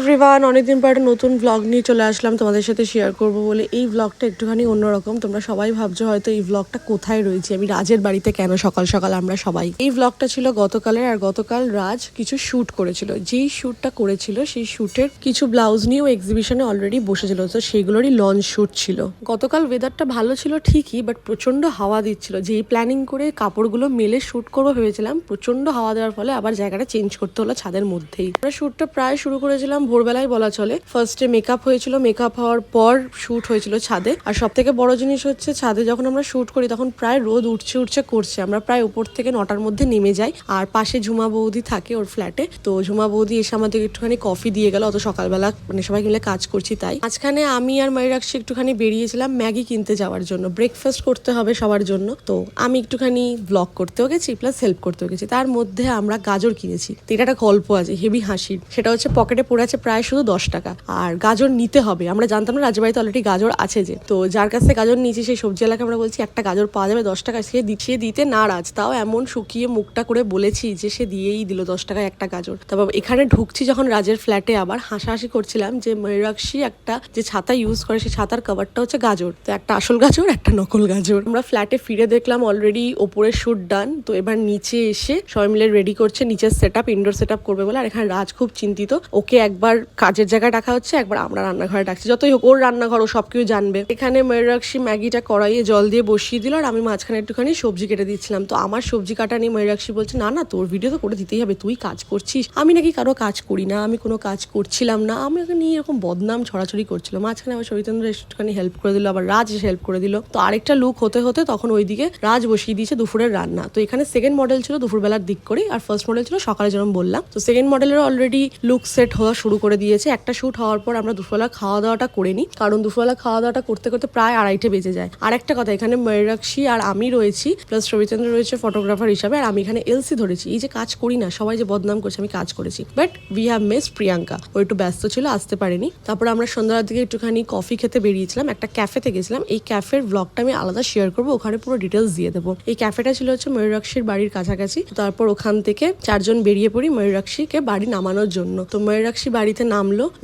Everyone, অনেকদিন পর একটা নতুন ব্লগ নিয়ে চলে আসলাম তোমাদের সাথে শেয়ার করব বলে। এই ব্লগটা একটুখানি অন্যরকম। তোমরা সবাই ভাবছো হয়তো এই ব্লগটা কোথায় রয়েছে, আমি রাজের বাড়িতে কেন সকাল সকাল আমরা সবাই। এই ব্লগটা ছিল গতকালের, আর গতকাল রাজ কিছু শ্যুট করেছিল। যেই শ্যুটটা করেছিল সেই শ্যুটের কিছু ব্লাউজ নিয়েও এক্সিবিশনে অলরেডি বসেছিল, তো সেগুলোরই লঞ্চ শ্যুট ছিল। গতকাল ওয়েদারটা ভালো ছিল ঠিকই, বাট প্রচন্ড হাওয়া দিচ্ছিল। যেই প্ল্যানিং করে কাপড়গুলো মেলে শ্যুট করবো ভেবেছিলাম, প্রচন্ড হাওয়া দেওয়ার ফলে আবার জায়গাটা চেঞ্জ করতে হলো ছাদের মধ্যেই। আমরা শ্যুটটা প্রায় শুরু করেছিলাম ভোরবেলায় বলা চলে। ফার্স্টে মেকআপ হয়েছিল, মেকআপ হওয়ার পর শুট হয়েছিল ছাদে। আর সব থেকে বড় জিনিস হচ্ছে, ছাদে যখন আমরা শুট করি তখন প্রায় রোদ উঠছে করছে। আমরা প্রায় উপর থেকে 9টার মধ্যে নেমে যাই, আর পাশে ঝুমা বৌদি থাকে ওর ফ্ল্যাটে। তো ঝুমা বৌদি এসে আমাদের একটুখানি কফি দিয়ে গেল, অত সকালবেলা মানে সবাই মিলে কাজ করছি তাই। মাঝখানে আমি আর ময়ূরাক্ষী একটুখানি বেরিয়েছিলাম ম্যাগি কিনতে যাওয়ার জন্য। ব্রেকফাস্ট করতে হবে সবার জন্য, তো আমি একটুখানি ব্লগ করতেও গেছি প্লাস হেল্প করতেও গেছি। তার মধ্যে আমরা গাজর কিনেছি। তো এটা একটা গল্প আছে হেভি হাসির। সেটা হচ্ছে পকেটে পড়ে আছে প্রায় শুধু 10 টাকা, আর গাজর নিতে হবে। আমরা জানতাম না রাজের বাড়িতে অলরেডি গাজর আছে যে, তো যার কাছ থেকে গাজর নিয়েছি সেই সবজি এলাকায় আমরা বলছি একটা গাজর পাওয়া যাবে 10 টাকা। সে দিতে নারাজ, তাও এমন শুকিয়ে মুখটা করে বলেছি যে সে দিয়েই দিল 10 টাকায় একটা গাজর। তারপর এখানে ঢুকছি যখন রাজের ফ্ল্যাটে, আবার হাসাহাসি করছিলাম যে ময়ূরাক্ষী একটা যে ছাতা ইউজ করে সেই ছাতার কভারটা হচ্ছে গাজর। তো একটা আসল গাজর একটা নকল গাজর। আমরা ফ্ল্যাটে ফিরে দেখলাম অলরেডি ওপরের শুট ডান। তো এবার নিচে এসে সবাই মিলে রেডি করছে নিচের set up, indoor set up করবে বলে। আর এখানে রাজ খুব চিন্তিত, ওকে একবার কাজের জায়গায় ডাকা হচ্ছে, একবার আমরা রান্নাঘরে ডাকছি। যতই হোক ওর রান্নাঘর, ও সব কিছু জানবে। এখানে ময়ূরাক্ষী ম্যাগিটা কড়াইয়ে জল দিয়ে বসিয়ে দিল, আর আমি মাঝখানে একটুখানি সবজি কেটে দিচ্ছিলাম। তো আমার সবজি কাটা নিয়ে ময়ূরাক্ষী বলছে না না তোর ভিডিও তো করে দিতেই হবে, তুই কাজ করছিস। আমি নাকি কারো কাজ করি না, আমি কোনো কাজ করছিলাম না। আমি ওকে নিয়ে এরকম বদনাম ছড়াছড়ি করছিল। মাঝখানে আবার সবিতেন্দ্র একটুখানি হেল্প করে দিল, আবার রাজ এসে হেল্প করে দিল। তো আরেকটা লুক হতে হতে তখন ওইদিকে রাজ বসিয়ে দিয়েছে দুপুরের রান্না। তো এখানে সেকেন্ড মডেল ছিল দুপুরবেলার দিক করে, আর ফার্স্ট মডেল ছিল সকালে যেরকম বললাম। তো সেকেন্ড মডেলের অলরেডি লুক সেট হওয়া শুরু করে দিয়েছে। একটা শুট হওয়ার পর আমরা দুপুরবেলা খাওয়া দাওয়াটা করে নিই, কারণ দুপুরবেলা খাওয়া দাওয়াটা করতে করতে প্রায় 2:30 বেজে যায়। আর একটা কথা, এখানে ময়ূরাক্ষী আর আমি রয়েছি, প্লাস রবিচন্দ্র রয়েছে ফটোগ্রাফার হিসাবে, আর আমি এখানে এলসি ধরেছি। এই যে কাজ করি না, সবাই যে বদনাম করছে আমি কাজ করেছি। But we have miss Priyanka, ও একটু ব্যস্ত ছিল, আসতে পারেনি। তারপর আমরা সন্ধ্যার দিকে একটুখানি কফি খেতে বেরিয়েছিলাম, একটা ক্যাফেতে গেছিলাম। এই ক্যাফের ব্লগটা আমি আলাদা শেয়ার করবো, ওখানে পুরো ডিটেলস দিয়ে দেবো। এই ক্যাফেটা ছিল হচ্ছে ময়ূরাক্ষীর বাড়ির কাছাকাছি। তারপর ওখান থেকে 4 জন বেরিয়ে পড়ি ময়ূরাক্ষীকে বাড়ি নামানোর জন্য। তো ময়ূরাক্ষী বাড়িতে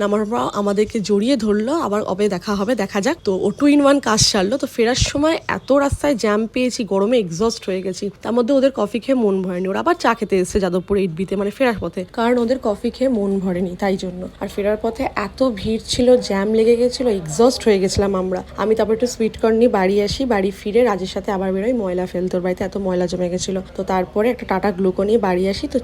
নামার পর আমাদেরকে জড়িয়ে ধরলো, আবার কবে দেখা হবে দেখা যাক। তো ও 2-in-1 কাজ সারলো। তো ফেরার সময় এত রাস্তায় জ্যাম পেয়েছি, গরমে এক্সস্ট হয়ে গেছি। তার মধ্যে ওদের কফি খেয়ে মন ভরেনি, ওরা আবার চা খেতে এসেছে যাদবপুর 8B-তে, মানে ফেরার পথে, কারণ ওদের কফি খেয়ে মন ভরেনি তাই জন্য। আর ফেরার পথে এত ভিড় ছিল, জ্যাম লেগে গেছিল, এক্সস্ট হয়ে গেছিলাম আমরা। আমি তারপর একটু সুইট কর্ন নিয়ে বাড়ি আসি, বাড়ি ফিরে রাজের সাথে আবার বেরোই ময়লা ফেলতে। ওর বাড়িতে এত ময়লা জমে গেছিল। তো তারপরে একটা টাটা গ্লুকো নিয়ে বাড়ি আসি। তো